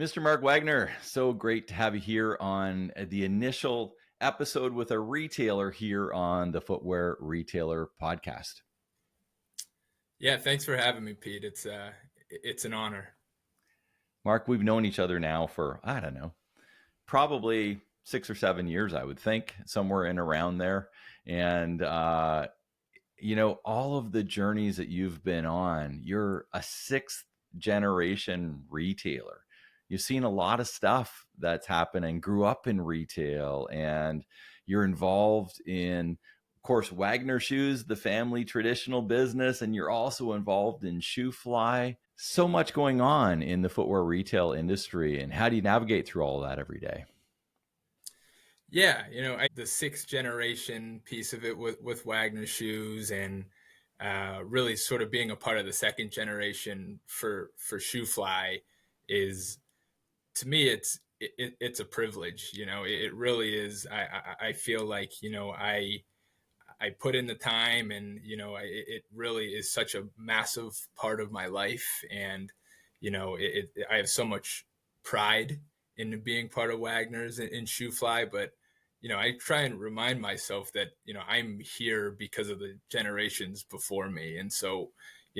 Mr. Mark Wagner, so great to have you here on the initial episode with a retailer here on the Footwear Retailer Podcast. Yeah, thanks for having me, Pete. It's an honor. Mark, we've known each other now for, I don't know, probably 6 or 7 years, I would think, somewhere in around there. And, all of the journeys that you've been on, you're a sixth generation retailer. You've seen a lot of stuff that's happening, grew up in retail, and you're involved in, of course, Wagner Shoes, the family traditional business, and you're also involved in Shoe Fly. So much going on in the footwear retail industry. And how do you navigate through all of that every day? Yeah, the sixth generation piece of it with Wagner Shoes and really sort of being a part of the second generation for Shoe Fly is, to me, it's a privilege. It really is. I feel like I put in the time, and it really is such a massive part of my life, and I have so much pride in being part of Wagner's and Shoe Fly, but I try and remind myself that I'm here because of the generations before me, and so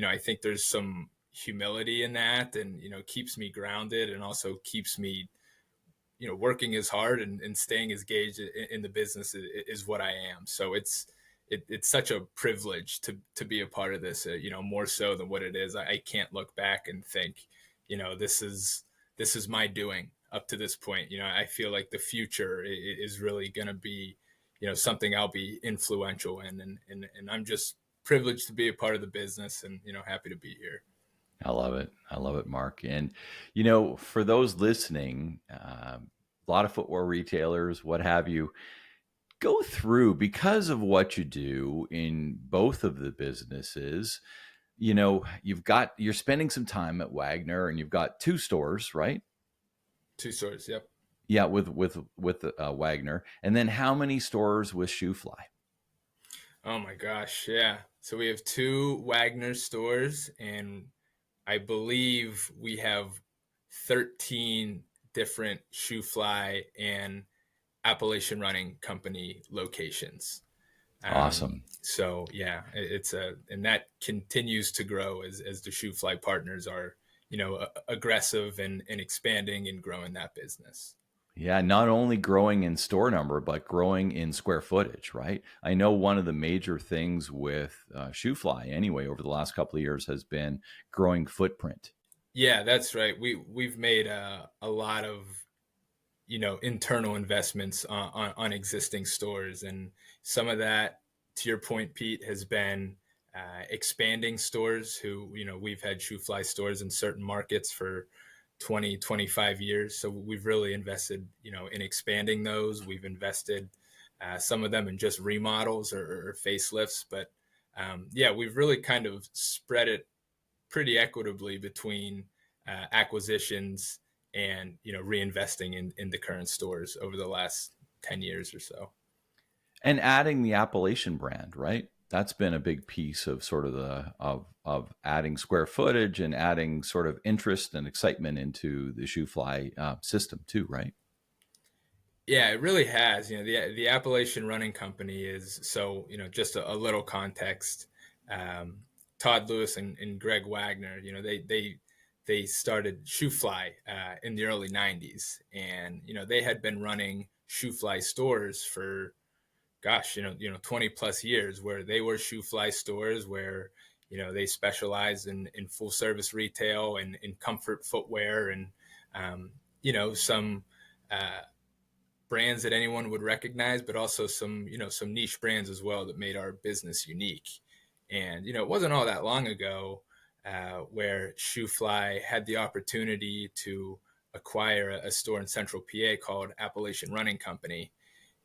I think there's some humility in that, and keeps me grounded, and also keeps me working as hard and staying as engaged in the business is what I am. So it's such a privilege to be a part of this, more so than what it is. I can't look back and think, this is my doing up to this point. I feel like the future is really going to be, something I'll be influential in, and I'm just privileged to be a part of the business, and happy to be here. I love it. I love it, Mark. And, for those listening, a lot of footwear retailers, what have you, go through, because of what you do in both of the businesses. You're spending some time at Wagner, and you've got 2 stores, right? 2 stores. Yep. Yeah, with Wagner. And then how many stores with Shoe Fly? Oh my gosh. Yeah. So we have 2 Wagner stores, and I believe we have 13 different Shoe Fly and Appalachian Running Company locations. Awesome. So yeah, and that continues to grow as the Shoe Fly partners are, aggressive and expanding and growing that business. Yeah, not only growing in store number, but growing in square footage, right? I know one of the major things with Shoe Fly, anyway, over the last couple of years has been growing footprint. Yeah, that's right. We've made a lot of internal investments on existing stores, and some of that, to your point, Pete, has been expanding stores. We've had Shoe Fly stores in certain markets for 20, 25 years. So we've really invested, in expanding those. We've invested some of them in just remodels or facelifts. But yeah, we've really kind of spread it pretty equitably between acquisitions and, reinvesting in the current stores over the last 10 years or so. And adding the Appalachian brand, right? That's been a big piece of sort of of adding square footage and adding sort of interest and excitement into the Shoe Fly system too, right? Yeah, it really has. The Appalachian Running Company is, so, just a little context. Um, Todd Lewis and Greg Wagner, they started Shoe Fly in the early 90s, and they had been running Shoe Fly stores for, gosh, 20 plus years, where they were Shoe Fly stores where they specialized in full service retail and in comfort footwear, and some brands that anyone would recognize, but also some niche brands as well that made our business unique. And it wasn't all that long ago where Shoe Fly had the opportunity to acquire a store in Central PA called Appalachian Running Company.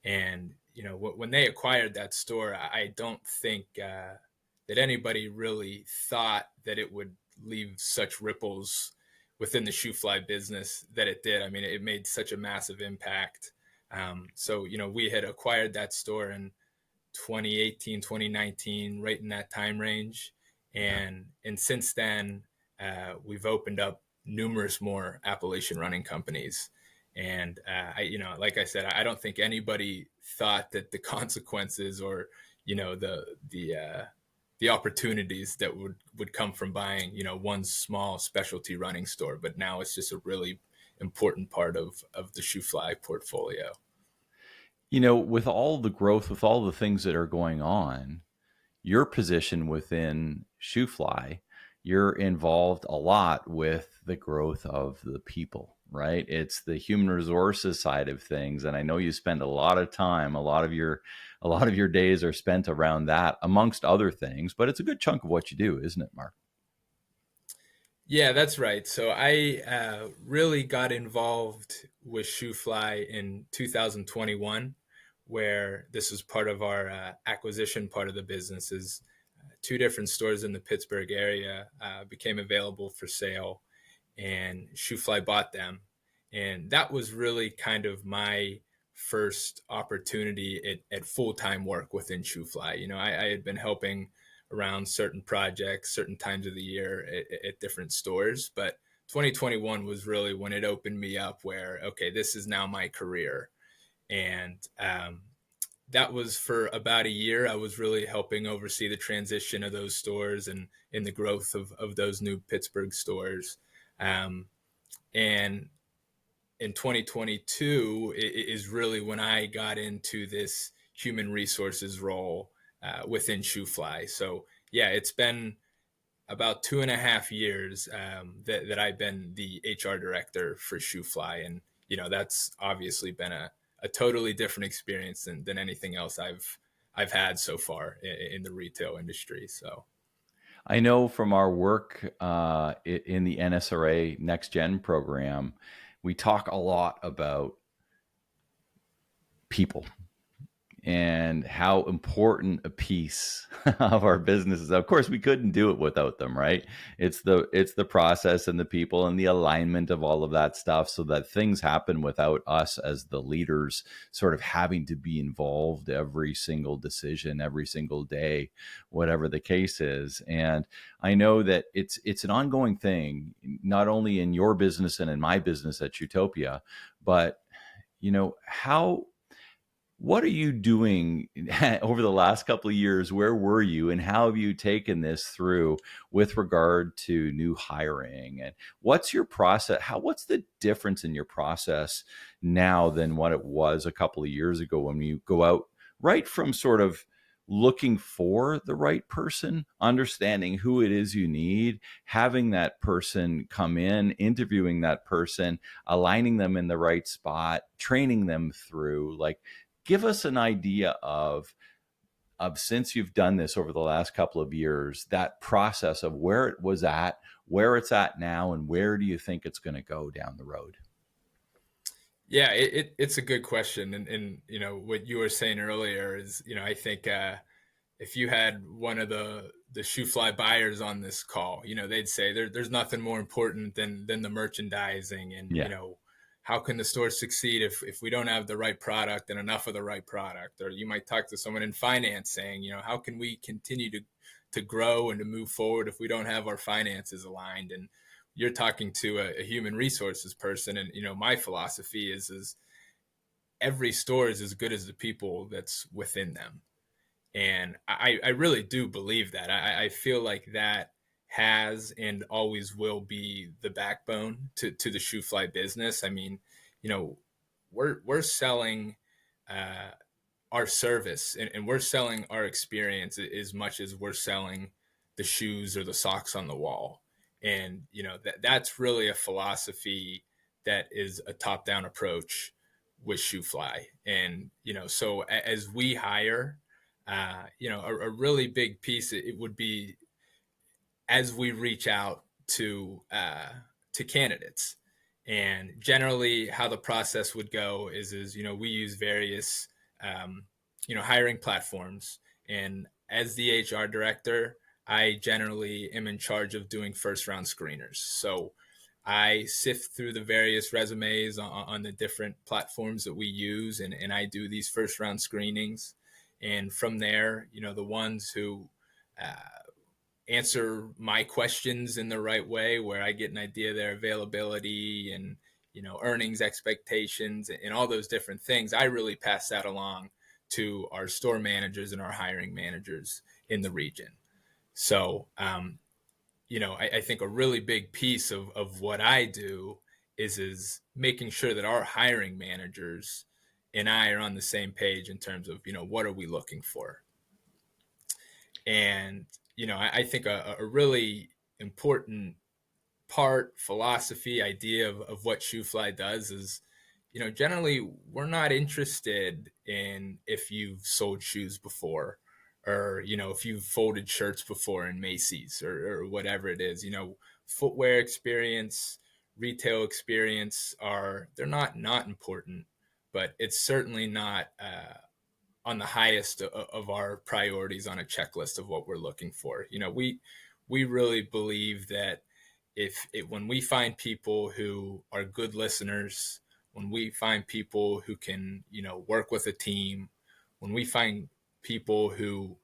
And when they acquired that store, I don't think that anybody really thought that it would leave such ripples within the Shoe Fly business that it did. I mean, it made such a massive impact. So we had acquired that store in 2018, 2019, right in that time range. And since then, we've opened up numerous more Appalachian running companies. And like I said, I don't think anybody thought that the consequences or the opportunities that would come from buying one small specialty running store, but now it's just a really important part of the ShoeFly portfolio. With all the growth, with all the things that are going on, your position within ShoeFly, you're involved a lot with the growth of the people, right? It's the human resources side of things, and I know you spend a lot of time, a lot of your days are spent around that, amongst other things. But it's a good chunk of what you do, isn't it, Mark? Yeah, that's right. So I really got involved with ShoeFly in 2021, where this was part of our acquisition part of the business. Is two different stores in the Pittsburgh area became available for sale, and ShoeFly bought them. And that was really kind of my first opportunity at full-time work within ShoeFly. I had been helping around certain projects, certain times of the year at different stores, but 2021 was really when it opened me up where, okay, this is now my career. And that was for about a year. I was really helping oversee the transition of those stores and in the growth of those new Pittsburgh stores. And in 2022 is really when I got into this human resources role within ShoeFly. So yeah, it's been about 2.5 years that I've been the HR director for ShoeFly, and that's obviously been a totally different experience than anything else I've had so far in the retail industry. So I know from our work in the NSRA Next Gen program, we talk a lot about people and how important a piece of our business is. Of course, we couldn't do it without them, right? It's the process and the people and the alignment of all of that stuff, so that things happen without us as the leaders sort of having to be involved every single decision, every single day, whatever the case is. And I know that it's an ongoing thing, not only in your business and in my business at Utopia, but how what are you doing over the last couple of years? Where were you, and how have you taken this through with regard to new hiring? And what's your process? What's the difference in your process now than what it was a couple of years ago, when you go out right from sort of looking for the right person, understanding who it is you need, having that person come in, interviewing that person, aligning them in the right spot, training them through, like, give us an idea of since you've done this over the last couple of years, that process of where it was at, where it's at now, and where do you think it's going to go down the road? yeah, it's a good question, and what you were saying earlier is I think if you had one of the ShoeFly buyers on this call, they'd say there's nothing more important than the merchandising, and Yeah. How can the store succeed if we don't have the right product and enough of the right product? Or you might talk to someone in finance saying, how can we continue to grow and to move forward if we don't have our finances aligned? And you're talking to a human resources person, and my philosophy is every store is as good as the people that's within them. And I really do believe that. I feel like that has and always will be the backbone to the ShoeFly business. I mean, we're selling our service, and we're selling our experience as much as we're selling the shoes or the socks on the wall. And that's really a philosophy that is a top-down approach with ShoeFly. And so as we hire, a really big piece it would be as we reach out to candidates. And generally, how the process would go is we use various hiring platforms, and as the HR director, I generally am in charge of doing first round screeners. So I sift through the various resumes on the different platforms that we use, and I do these first round screenings. And from there, the ones who answer my questions in the right way, where I get an idea of their availability and, earnings expectations and all those different things. I really pass that along to our store managers and our hiring managers in the region. So, I think a really big piece of what I do is making sure that our hiring managers and I are on the same page in terms of, what are we looking for? And, I think a really important philosophy, idea of what ShoeFly does is, generally we're not interested in if you've sold shoes before, or, if you've folded shirts before in Macy's, or whatever it is. Footwear experience, retail experience they're not important, but it's certainly not on the highest of our priorities on a checklist of what we're looking for. We really believe that when we find people who are good listeners, when we find people who can, work with a team, when we find people who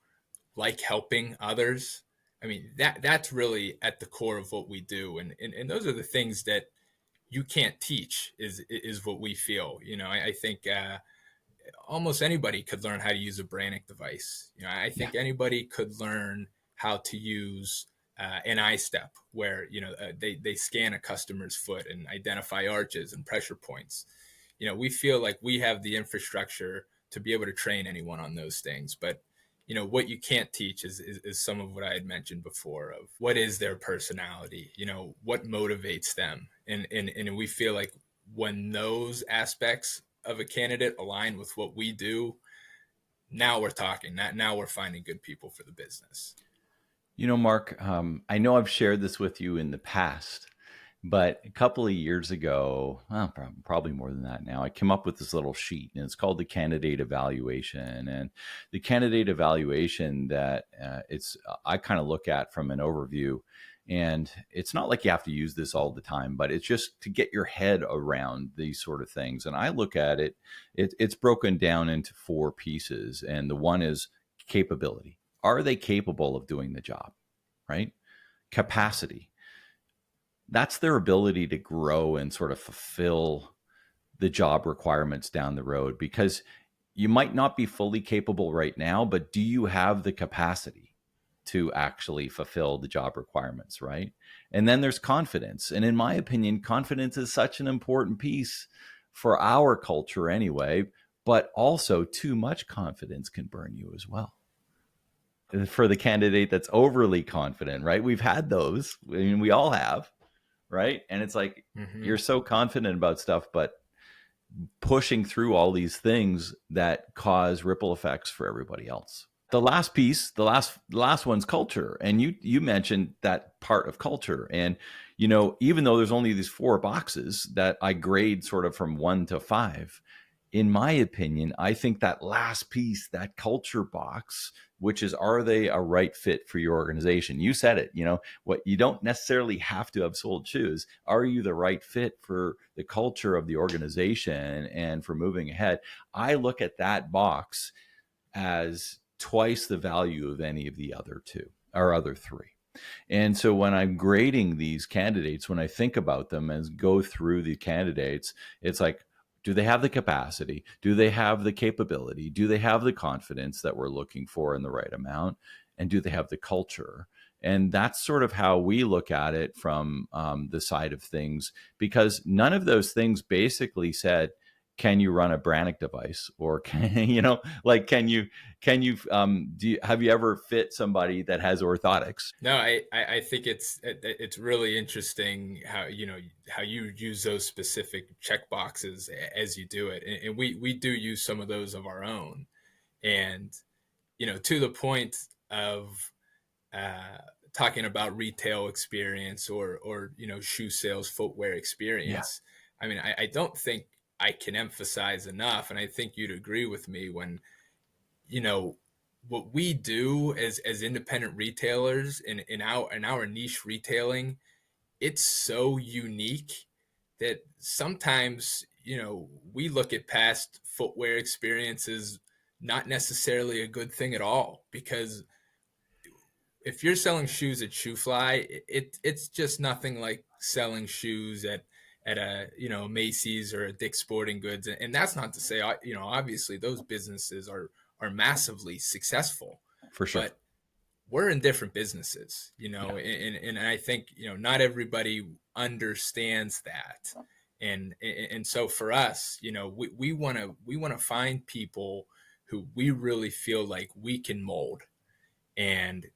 like helping others, I mean, that's really at the core of what we do. And those are the things that you can't teach, is what we feel. I think almost anybody could learn how to use a Brannick device. I Yeah. think anybody could learn how to use an iStep, where they scan a customer's foot and identify arches and pressure points. We feel like we have the infrastructure to be able to train anyone on those things. But what you can't teach is some of what I had mentioned before, of what is their personality, what motivates them. And we feel like when those aspects of a candidate align with what we do, now we're talking. Now we're finding good people for the business. Mark, I know I've shared this with you in the past, but a couple of years ago, well, probably more than that now, I came up with this little sheet, and it's called the candidate evaluation. And the candidate evaluation that I kind of look at from an overview. And it's not like you have to use this all the time, but it's just to get your head around these sort of things. And I look at it's broken down into 4 pieces. And the one is capability. Are they capable of doing the job, right? Capacity. That's their ability to grow and sort of fulfill the job requirements down the road, because you might not be fully capable right now, but do you have the capacity to actually fulfill the job requirements, right? And then there's confidence. And in my opinion, confidence is such an important piece for our culture anyway, but also too much confidence can burn you as well. For the candidate that's overly confident, right? We've had those. I mean, we all have, right? And it's like, you're so confident about stuff, but pushing through all these things that cause ripple effects for everybody else. The last piece, the last one's culture. And you mentioned that part of culture. And, even though there's only these 4 boxes that I grade sort of from 1 to 5, in my opinion, I think that last piece, that culture box, which is, are they a right fit for your organization? You said it, what you don't necessarily have to have sold shoes. Are you the right fit for the culture of the organization and for moving ahead? I look at that box as twice the value of any of the other 2 or other 3. And so when I'm grading these candidates, when I think about them and go through the candidates, it's like, do they have the capacity? Do they have the capability? Do they have the confidence that we're looking for in the right amount? And do they have the culture? And that's sort of how we look at it from the side of things, because none of those things basically said, can you run a Brannick device, or can like can you have you ever fit somebody that has orthotics? No, I think it's really interesting how you use those specific check boxes as you do it, and we do use some of those of our own. And to the point of talking about retail experience, or shoe sales, footwear experience, I mean, I don't think I can emphasize enough, and I think you'd agree with me, when what we do as independent retailers in our niche retailing, it's so unique that sometimes we look at past footwear experiences not necessarily a good thing at all, because if you're selling shoes at ShoeFly, it's just nothing like selling shoes at a, you know, Macy's or a Dick's Sporting Goods. And that's not to say, you know, obviously those businesses are massively successful, For sure. but we're in different businesses, you Yeah. know, and I think, you know, not everybody understands that. And so for us, you know, we want to find people who we really feel like we can mold. And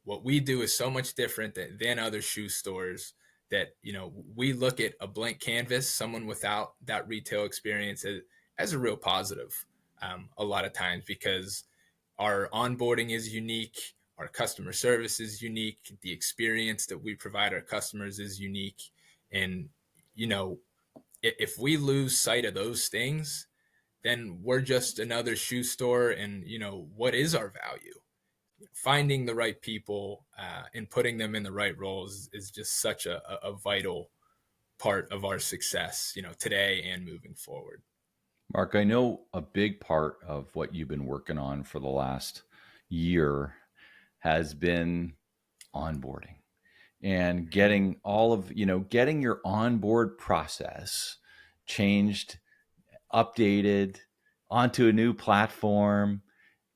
what we do is so much different than other shoe stores, that, you know, we look at a blank canvas, someone without that retail experience, as a real positive, a lot of times, because our onboarding is unique, our customer service is unique, the experience that we provide our customers is unique. And, you know, if we lose sight of those things, then we're just another shoe store. And, you know, what is our value? Finding the right people and putting them in the right roles is just such a vital part of our success, you know, today and moving forward. Mark, I know a big part of what you've been working on for the last year has been onboarding and Mm-hmm. getting all of, getting your onboard process changed, updated onto a new platform,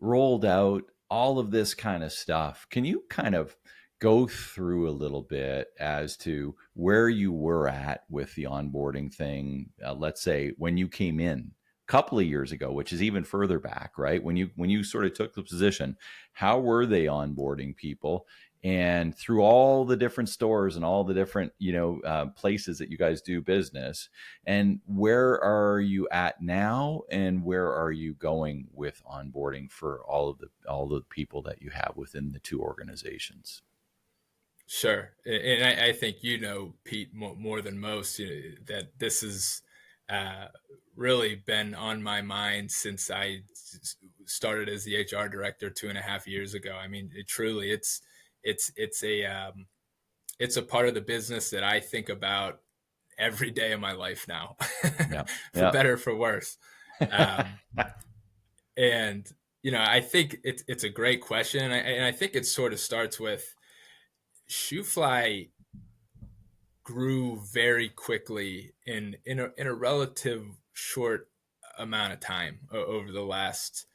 rolled out, all of this kind of stuff. Can you kind of go through a little bit as to where you were at with the onboarding thing? Let's say when you came in a couple of years ago, which is even further back, right? When you sort of took the position, how were they onboarding people? And through all the different stores and all the different places that you guys do business, and where are you at now, and where are you going with onboarding for all the people that you have within the two organizations? Sure. And I think, you know, Pete, more than most, you know, that this has uh, really been on my mind since I started as the HR director 2.5 years ago. I mean, it's it's a part of the business that I think about every day of my life now, Yeah, for yeah. better or for worse. Um, and, you know, I think it's a great question. And I think it sort of starts with ShoeFly grew very quickly in a relative short amount of time over the last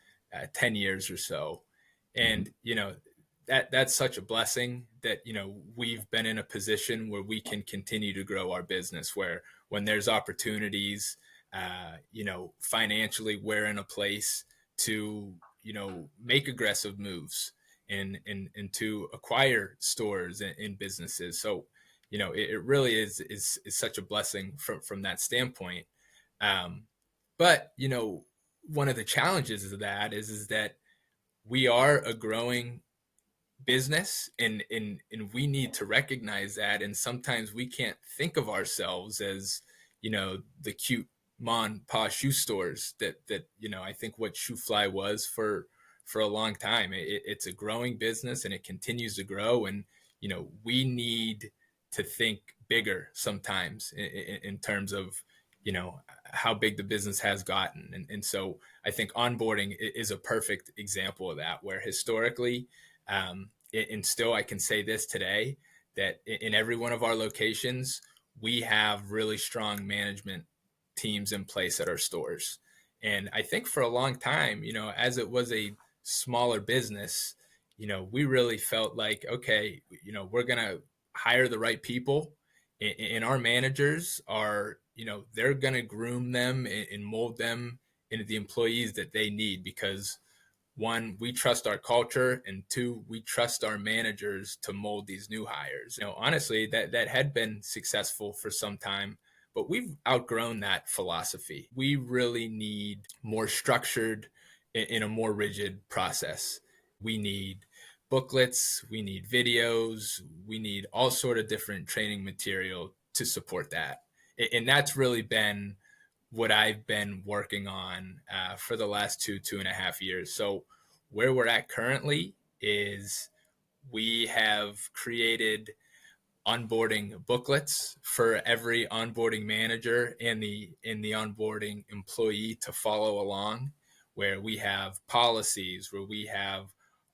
10 years or so. Mhm. And, you know, that's such a blessing that, you know, we've been in a position where we can continue to grow our business, where when there's opportunities, you know, financially, we're in a place to, you know, make aggressive moves and to acquire stores and businesses. So, you know, it really is such a blessing from that standpoint. Um, but, you know, one of the challenges of that is that we are a growing business, and we need to recognize that. And sometimes we can't think of ourselves as, you know, the cute mon pa shoe stores that, you know, I think what ShoeFly was for a long time. It's a growing business, and it continues to grow. And, you know, we need to think bigger sometimes in terms of, you know, how big the business has gotten. And so I think onboarding is a perfect example of that, where historically, and still I can say this today, that in every one of our locations, we have really strong management teams in place at our stores. And I think for a long time, you know, as it was a smaller business, you know, we really felt like, okay, you know, we're going to hire the right people, and our managers are, you know, they're going to groom them and mold them into the employees that they need, because one, we trust our culture, and two, we trust our managers to mold these new hires. You know, honestly, that had been successful for some time, but we've outgrown that philosophy. We really need more structured in a more rigid process. We need booklets, we need videos, we need all sort of different training material to support that. And that's really been what I've been working on for the last 2.5 years. So where we're at currently is we have created onboarding booklets for every onboarding manager and the onboarding employee to follow along, where we have policies, where we have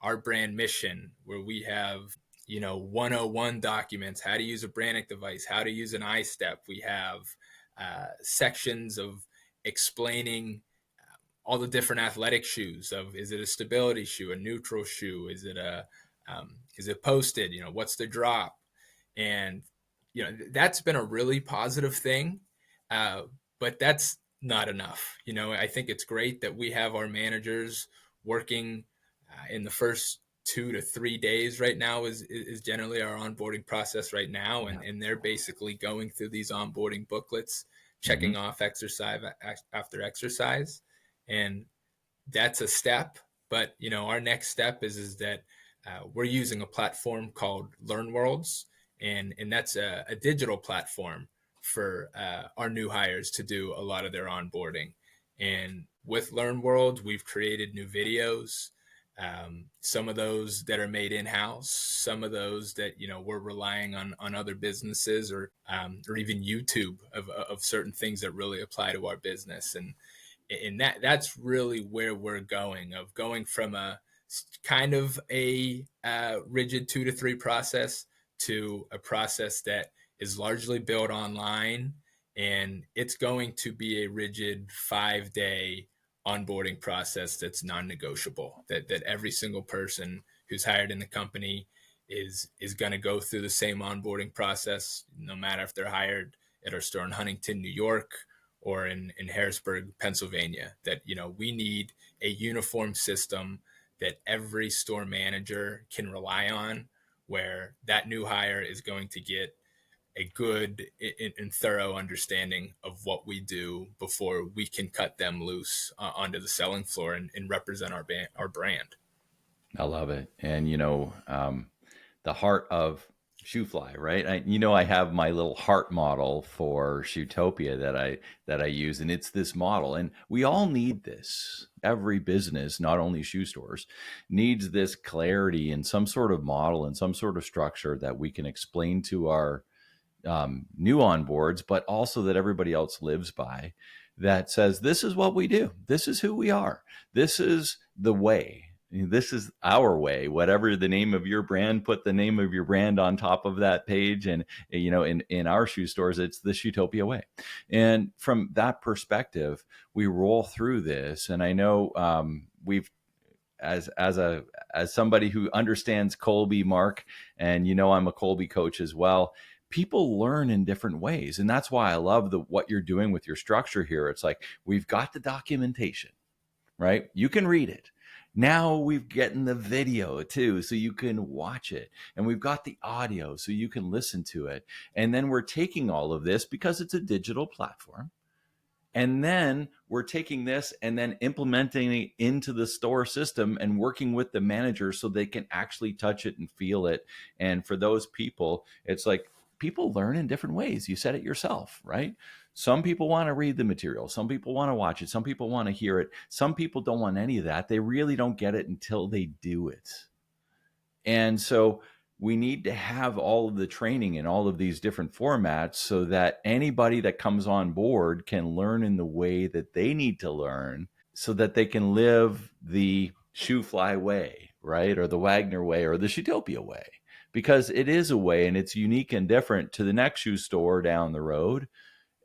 our brand mission, where we have 101 documents, how to use a Brannick device, how to use an iStep. We have sections of explaining all the different athletic shoes. Of, is it a stability shoe, a neutral shoe, is it posted, what's the drop? And that's been a really positive thing, but that's not enough. I think it's great that we have our managers working in the first 2 to 3 days right now is generally our onboarding process right now. And they're basically going through these onboarding booklets, checking off exercise after exercise. And that's a step. But, our next step is that we're using a platform called LearnWorlds. And that's a digital platform for our new hires to do a lot of their onboarding. And with LearnWorlds, we've created new videos. Some of those that are made in-house, some of those that we're relying on other businesses or even YouTube of certain things that really apply to our business. And that's really where we're going from a kind of a rigid 2 to 3 process to a process that is largely built online, and it's going to be a rigid 5-day onboarding process that's non-negotiable, that every single person who's hired in the company is going to go through the same onboarding process, no matter if they're hired at our store in Huntington, New York, or in Harrisburg, Pennsylvania. That we need a uniform system that every store manager can rely on, where that new hire is going to get a good and thorough understanding of what we do before we can cut them loose onto the selling floor and represent our brand. I love it. And, the heart of ShoeFly, right? I have my little heart model for Shootopia that I use, and it's this model. And we all need this. Every business, not only shoe stores, needs this clarity and some sort of model and some sort of structure that we can explain to our new onboards, but also that everybody else lives by, that says, this is what we do. This is who we are. This is the way. This is our way. Whatever the name of your brand, put the name of your brand on top of that page. And, in our shoe stores, it's the Shootopia way. And from that perspective, we roll through this. And I know we've, as somebody who understands Colby, Mark, and I'm a Colby coach as well, people learn in different ways. And that's why I love what you're doing with your structure here. It's like, we've got the documentation, right? You can read it. Now we've gotten the video too, so you can watch it. And we've got the audio, so you can listen to it. And then we're taking all of this, because it's a digital platform. And then we're taking this and then implementing it into the store system and working with the manager so they can actually touch it and feel it. And for those people, it's like, people learn in different ways. You said it yourself, right? Some people want to read the material. Some people want to watch it. Some people want to hear it. Some people don't want any of that. They really don't get it until they do it. And so we need to have all of the training in all of these different formats so that anybody that comes on board can learn in the way that they need to learn, so that they can live the ShoeFly way, right? Or the Wagner way, or the Shootopia way. Because it is a way, and it's unique and different to the next shoe store down the road.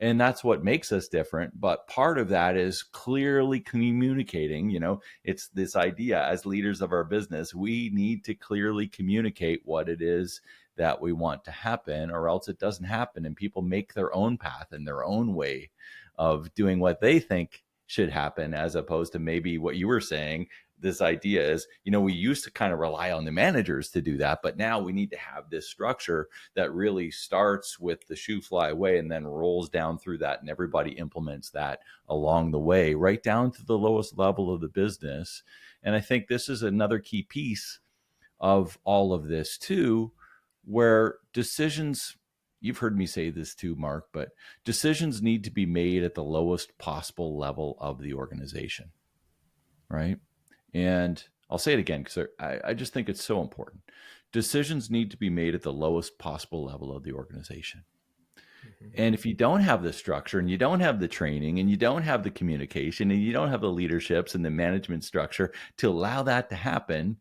And that's what makes us different. But part of that is clearly communicating. It's this idea, as leaders of our business, we need to clearly communicate what it is that we want to happen, or else it doesn't happen. And people make their own path and their own way of doing what they think should happen, as opposed to maybe what you were saying. This idea is, we used to kind of rely on the managers to do that, but now we need to have this structure that really starts with the ShoeFly way and then rolls down through that, and everybody implements that along the way, right down to the lowest level of the business. And I think this is another key piece of all of this too, where decisions, you've heard me say this too, Mark, but decisions need to be made at the lowest possible level of the organization, right? And I'll say it again, because I just think it's so important. Decisions need to be made at the lowest possible level of the organization. Mm-hmm. And if you don't have the structure, and you don't have the training, and you don't have the communication, and you don't have the leaderships and the management structure to allow that to happen,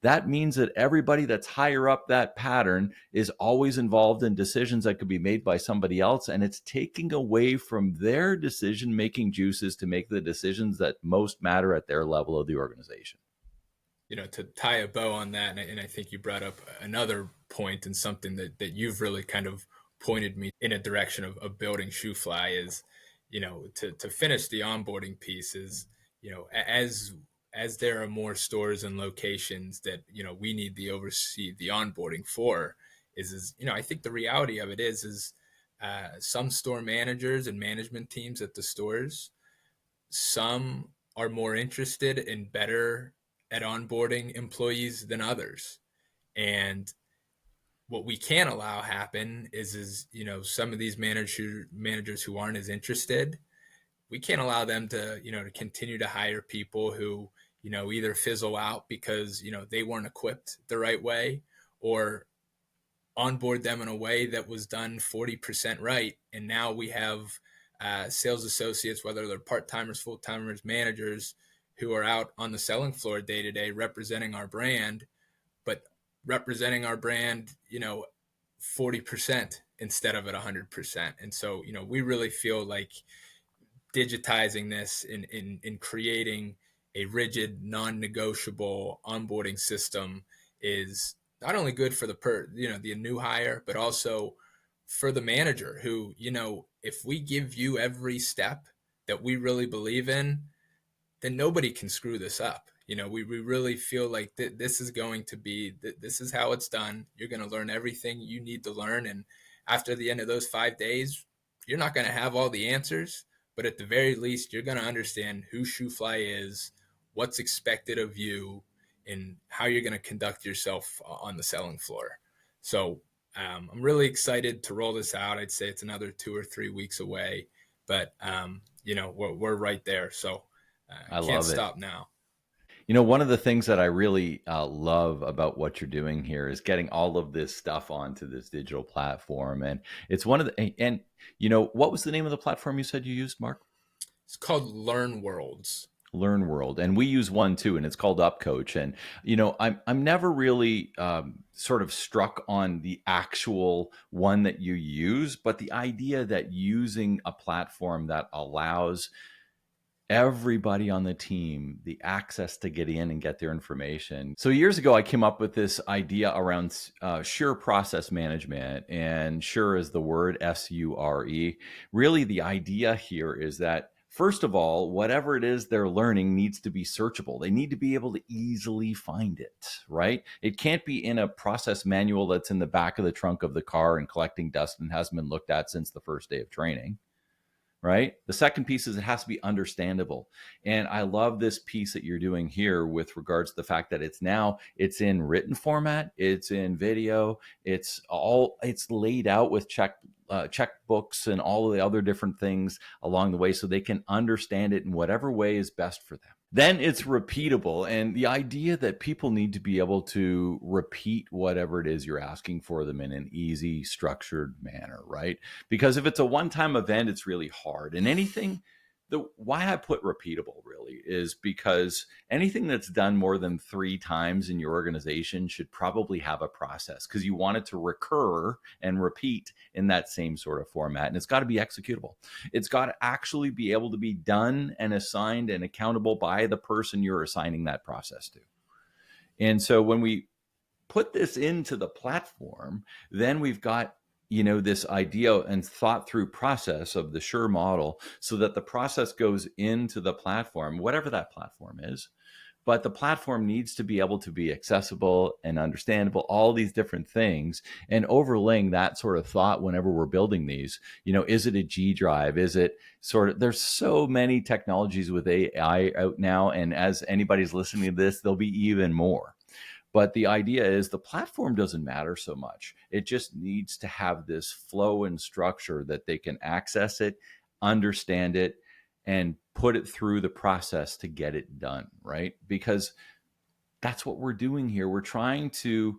that means that everybody that's higher up that pattern is always involved in decisions that could be made by somebody else. And it's taking away from their decision-making juices to make the decisions that most matter at their level of the organization. To tie a bow on that, and I think you brought up another point and something that you've really kind of pointed me in a direction of building ShoeFly is, to finish the onboarding piece is, as there are more stores and locations that, we need to oversee the onboarding for is, I think the reality of it is some store managers and management teams at the stores, some are more interested and better at onboarding employees than others. And what we can't allow happen is some of these managers who aren't as interested, we can't allow them to continue to hire people who either fizzle out because they weren't equipped the right way, or onboard them in a way that was done 40% right, and now we have sales associates, whether they're part-timers, full-timers, managers, who are out on the selling floor day to day representing our brand, but representing our brand 40% instead of at 100%. And so we really feel like digitizing this in creating a rigid, non-negotiable onboarding system is not only good for the new hire, but also for the manager who, if we give you every step that we really believe in, then nobody can screw this up. We really feel like this is going to be, this is how it's done. You're going to learn everything you need to learn. And after the end of those 5 days, you're not going to have all the answers, but at the very least, you're going to understand who ShoeFly is, what's expected of you, and how you're going to conduct yourself on the selling floor. So I'm really excited to roll this out. I'd say it's another 2 or 3 weeks away, but we're right there. So I can't love it. stop now. One of the things that I really love about what you're doing here is getting all of this stuff onto this digital platform. And it's one of the, and what was the name of the platform you said you used, Mark? It's called LearnWorlds. LearnWorld, and we use one too, and it's called UpCoach. And I'm never really sort of struck on the actual one that you use, but the idea that using a platform that allows everybody on the team the access to get in and get their information. So years ago, I came up with this idea around Sure process management, and Sure is the word SURE. Really, the idea here is that, first of all, whatever it is they're learning needs to be searchable. They need to be able to easily find it, right? It can't be in a process manual that's in the back of the trunk of the car and collecting dust and hasn't been looked at since the first day of training. Right? The second piece is it has to be understandable. And I love this piece that you're doing here with regards to the fact that it's in written format, it's in video, it's laid out with checkbooks and all of the other different things along the way so they can understand it in whatever way is best for them. Then it's repeatable. And the idea that people need to be able to repeat whatever it is you're asking for them in an easy, structured manner, right? Because if it's a one-time event, it's really hard. And why I put repeatable really is because anything that's done more than 3 times in your organization should probably have a process, because you want it to recur and repeat in that same sort of format. And it's got to be executable. It's got to actually be able to be done and assigned and accountable by the person you're assigning that process to. And so when we put this into the platform, then we've got this idea and thought through process of the Sure model, so that the process goes into the platform, whatever that platform is. But the platform needs to be able to be accessible and understandable, all these different things, and overlaying that sort of thought whenever we're building these. Is it a G drive? Is it there's so many technologies with AI out now. And as anybody's listening to this, there'll be even more. But the idea is the platform doesn't matter so much. It just needs to have this flow and structure that they can access it, understand it, and put it through the process to get it done, right? Because that's what we're doing here. We're trying to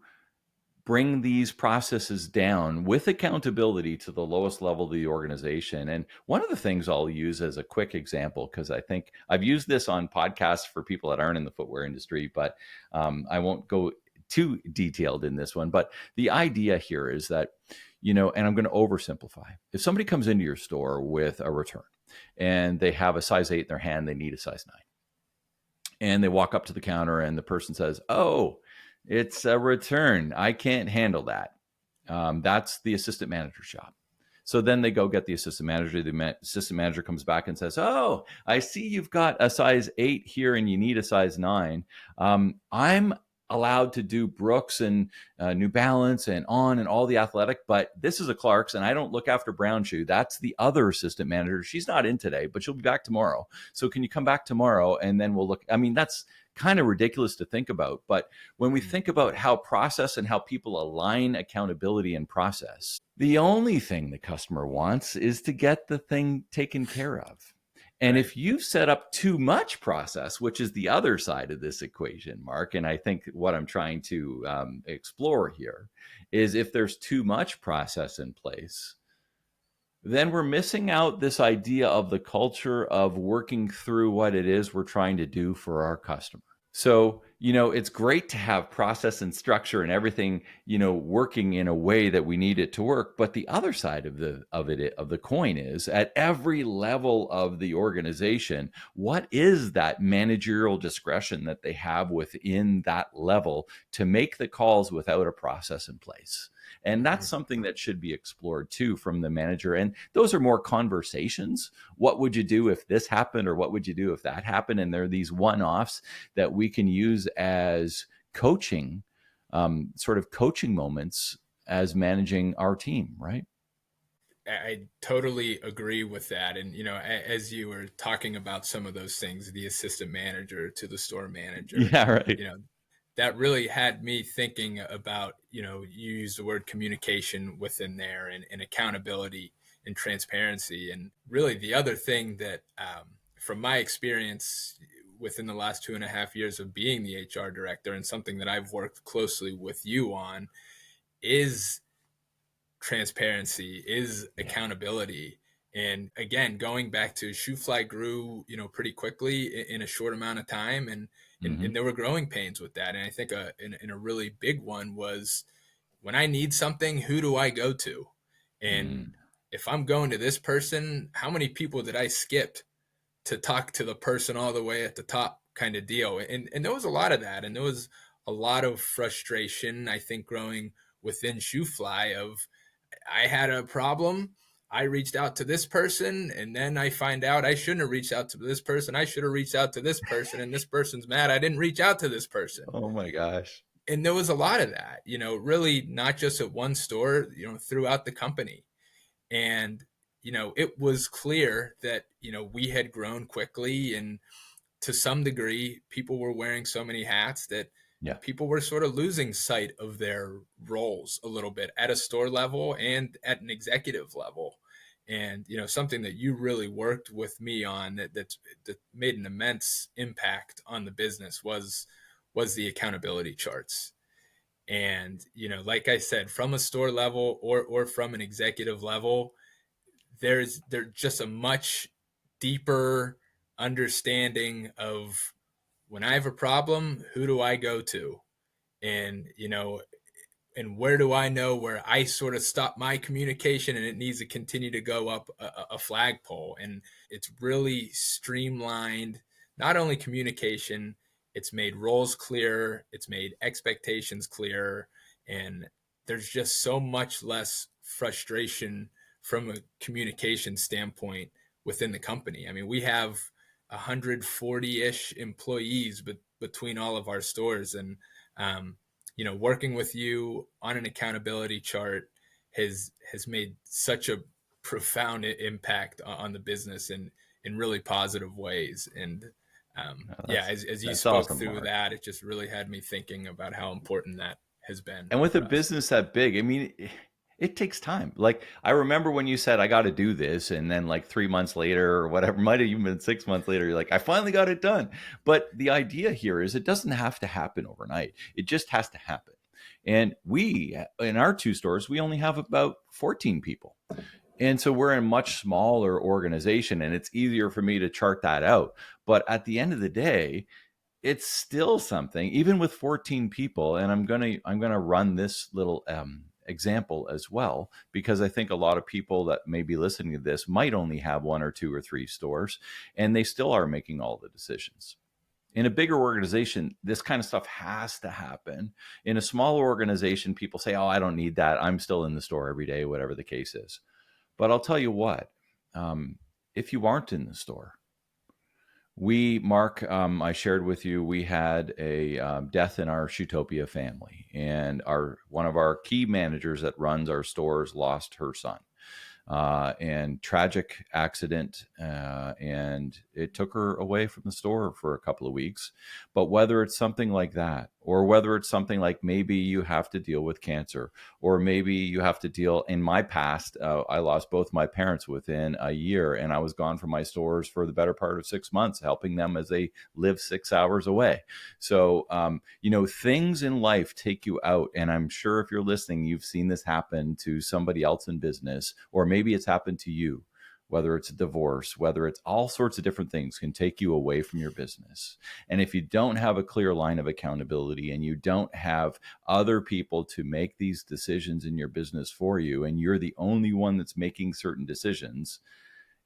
bring these processes down with accountability to the lowest level of the organization. And one of the things I'll use as a quick example, because I think I've used this on podcasts for people that aren't in the footwear industry, but I won't go too detailed in this one. But the idea here is that, and I'm going to oversimplify. If somebody comes into your store with a return and they have a size 8 in their hand, they need a size 9. And they walk up to the counter and the person says, "Oh, it's a return. I can't handle that." That's the assistant manager's job. So then they go get the assistant manager. The assistant manager comes back and says, "Oh, I see you've got a size 8 here and you need a size 9. I'm allowed to do Brooks and New Balance and On and all the athletic, but this is a Clark's and I don't look after brown shoe. That's the other assistant manager. She's not in today, but she'll be back tomorrow. So can you come back tomorrow and then we'll look." I mean, that's kind of ridiculous to think about. But when we think about how process and how people align accountability and process, the only thing the customer wants is to get the thing taken care of. And if you've set up too much process, which is the other side of this equation, Mark, and I think what I'm trying to explore here is if there's too much process in place, then we're missing out this idea of the culture of working through what it is we're trying to do for our customer. So, it's great to have process and structure and everything, working in a way that we need it to work. But the other side of the coin is at every level of the organization, what is that managerial discretion that they have within that level to make the calls without a process in place? And that's something that should be explored too from the manager. And those are more conversations. What would you do if this happened? Or what would you do if that happened? And there are these one-offs that we can use as coaching, sort of coaching moments as managing our team, right? I totally agree with that. And, as you were talking about some of those things, the assistant manager to the store manager, yeah, right. That really had me thinking about, you use the word communication within there and accountability and transparency. And really the other thing that, from my experience within the last 2.5 years of being the HR director, and something that I've worked closely with you on, is transparency, is accountability. And again, going back to ShoeFly grew, pretty quickly in a short amount of time. And there were growing pains with that. And I think in a really big one was, when I need something, who do I go to? And if I'm going to this person, how many people did I skip to talk to the person all the way at the top, kind of deal? And there was a lot of that. And there was a lot of frustration, I think, growing within ShoeFly of, I had a problem, I reached out to this person, and then I find out I shouldn't have reached out to this person. I should have reached out to this person, and this person's mad I didn't reach out to this person. Oh my gosh. And there was a lot of that, really not just at one store, throughout the company. And, it was clear that, we had grown quickly, and to some degree, people were wearing so many hats that people were sort of losing sight of their roles a little bit at a store level and at an executive level. And, something that you really worked with me on that made an immense impact on the business was the accountability charts. And, like I said, from a store level or from an executive level, there's just a much deeper understanding of, when I have a problem, who do I go to? And, and where do I know where I sort of stop my communication and it needs to continue to go up a flagpole? And it's really streamlined, not only communication, it's made roles clearer, it's made expectations clearer, and there's just so much less frustration from a communication standpoint within the company. I mean, we have 140-ish employees between all of our stores, and working with you on an accountability chart has made such a profound impact on the business in really positive ways. And as you spoke awesome, through Mark. That, it just really had me thinking about how important that has been. And with a business that big, I mean, it takes time. Like, I remember when you said, I got to do this. And then like 3 months later or whatever, might have even been 6 months later, you're like, I finally got it done. But the idea here is it doesn't have to happen overnight. It just has to happen. And we, in our 2 stores, we only have about 14 people. And so we're a much smaller organization, and it's easier for me to chart that out. But at the end of the day, it's still something, even with 14 people. And I'm gonna run this little example as well, because I think a lot of people that may be listening to this might only have 1 or 2 or 3 stores, and they still are making all the decisions. In a bigger organization, this kind of stuff has to happen. In a smaller organization, people say, oh, I don't need that, I'm still in the store every day, whatever the case is. But I'll tell you what, if you aren't in the store, Mark, I shared with you, we had a death in our Shootopia family, and one of our key managers that runs our stores lost her son. And tragic accident, and it took her away from the store for a couple of weeks. But whether it's something like that, or whether it's something like maybe you have to deal with cancer, or maybe you have to deal, in my past, I lost both my parents within a year, and I was gone from my stores for the better part of 6 months, helping them as they live 6 hours away. So, things in life take you out. And I'm sure if you're listening, you've seen this happen to somebody else in business, or maybe it's happened to you, whether it's a divorce, whether it's all sorts of different things can take you away from your business. And if you don't have a clear line of accountability, and you don't have other people to make these decisions in your business for you, and you're the only one that's making certain decisions,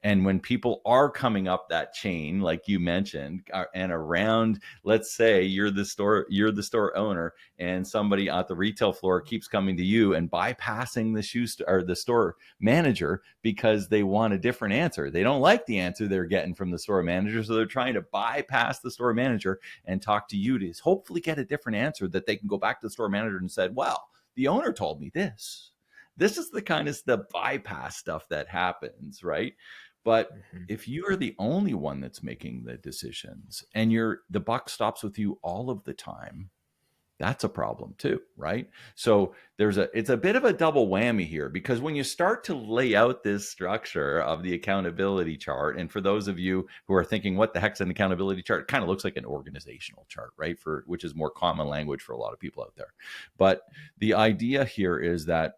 and when people are coming up that chain, like you mentioned, and around, let's say you're the store owner, and somebody at the retail floor keeps coming to you and bypassing the store manager because they want a different answer. They don't like the answer they're getting from the store manager, so they're trying to bypass the store manager and talk to you to hopefully get a different answer that they can go back to the store manager and said, well, the owner told me this. This is the kind of the bypass stuff that happens, right? But if you are the only one that's making the decisions, and the buck stops with you all of the time, that's a problem too, right? So it's a bit of a double whammy here, because when you start to lay out this structure of the accountability chart, and for those of you who are thinking, what the heck's an accountability chart? It kind of looks like an organizational chart, right? Which is more common language for a lot of people out there. But the idea here is that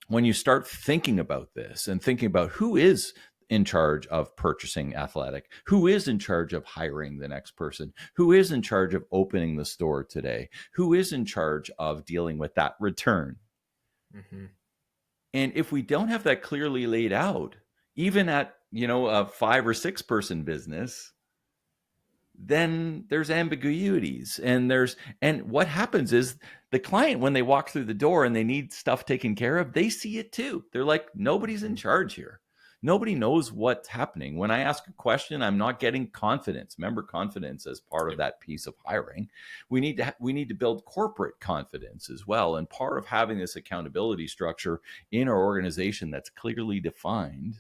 when you start thinking about this, and thinking about who is in charge of purchasing athletic, who is in charge of hiring the next person, who is in charge of opening the store today, who is in charge of dealing with that return. And if we don't have that clearly laid out, even at a 5 or 6 person business, then there's ambiguities, and what happens is the client, when they walk through the door and they need stuff taken care of, they see it too. They're like, nobody's in charge here. Nobody knows what's happening. When I ask a question, I'm not getting confidence. Remember, confidence as part of that piece of hiring. We need to build corporate confidence as well. And part of having this accountability structure in our organization that's clearly defined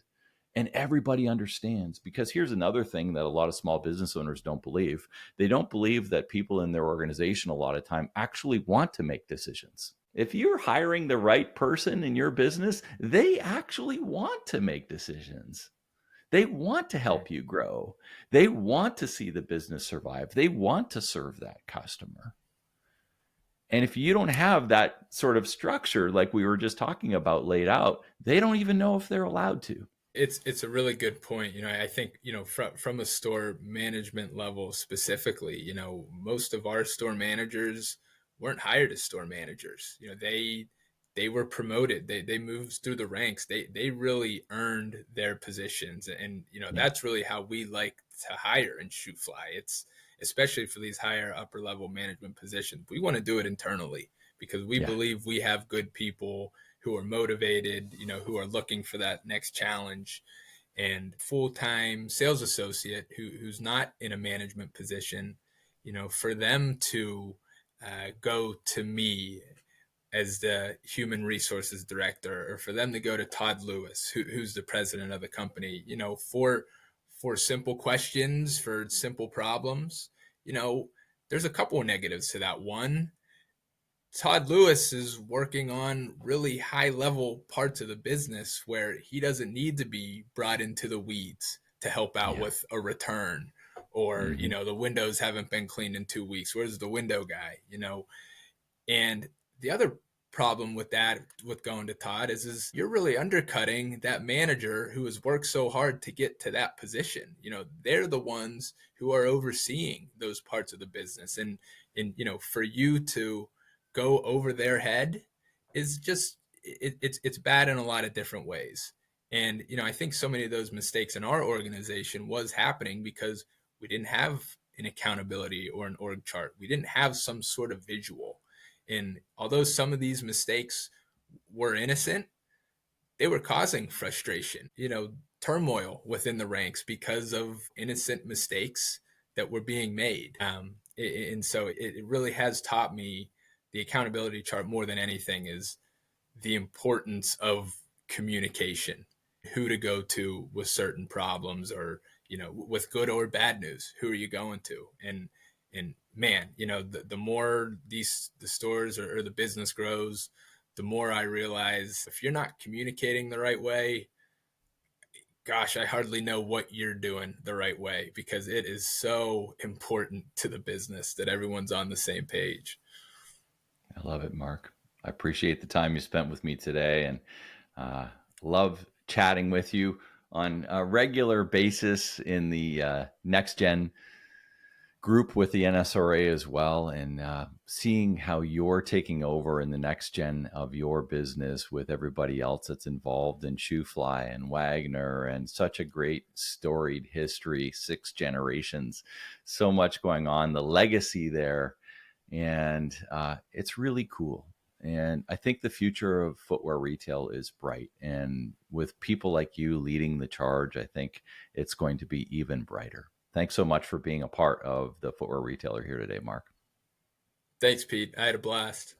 and everybody understands. Because here's another thing that a lot of small business owners don't believe. They don't believe that people in their organization a lot of time actually want to make decisions. If you're hiring the right person in your business, they actually want to make decisions. They want to help you grow. They want to see the business survive. They want to serve that customer. And if you don't have that sort of structure, like we were just talking about, laid out, they don't even know if they're allowed to. It's a really good point. I think, from a store management level specifically, most of our store managers weren't hired as store managers. They were promoted. They moved through the ranks. They really earned their positions. And, that's really how we like to hire and shoot fly. It's especially for these higher upper level management positions. We want to do it internally because we believe we have good people who are motivated, who are looking for that next challenge. And full-time sales associate who's not in a management position, for them to go to me as the human resources director, or for them to go to Todd Lewis, who's the president of the company, for simple questions, for simple problems, there's a couple of negatives to that. One, Todd Lewis is working on really high level parts of the business where he doesn't need to be brought into the weeds to help out with a return, or, the windows haven't been cleaned in 2 weeks. Where's the window guy, and The other problem with that, with going to Todd, is you're really undercutting that manager who has worked so hard to get to that position. They're the ones who are overseeing those parts of the business, and for you to go over their head is just it's bad in a lot of different ways. And I think so many of those mistakes in our organization was happening because we didn't have an accountability or an org chart. We didn't have some sort of visual. And although some of these mistakes were innocent, they were causing frustration, turmoil within the ranks because of innocent mistakes that were being made. And so it really has taught me the accountability chart more than anything is the importance of communication, who to go to with certain problems, or with good or bad news, who are you going to? And man, the more the stores or the business grows, the more I realize if you're not communicating the right way, gosh, I hardly know what you're doing the right way, because it is so important to the business that everyone's on the same page. I love it, Mark. I appreciate the time you spent with me today, and love chatting with you on a regular basis in the next gen group with the NSRA as well, and seeing how you're taking over in the next gen of your business with everybody else that's involved in Shoefly and Wagner, and such a great storied history, 6 generations, so much going on, the legacy there. And it's really cool. And I think the future of footwear retail is bright. And with people like you leading the charge, I think it's going to be even brighter. Thanks so much for being a part of the Footwear Retailer here today, Mark. Thanks, Pete. I had a blast.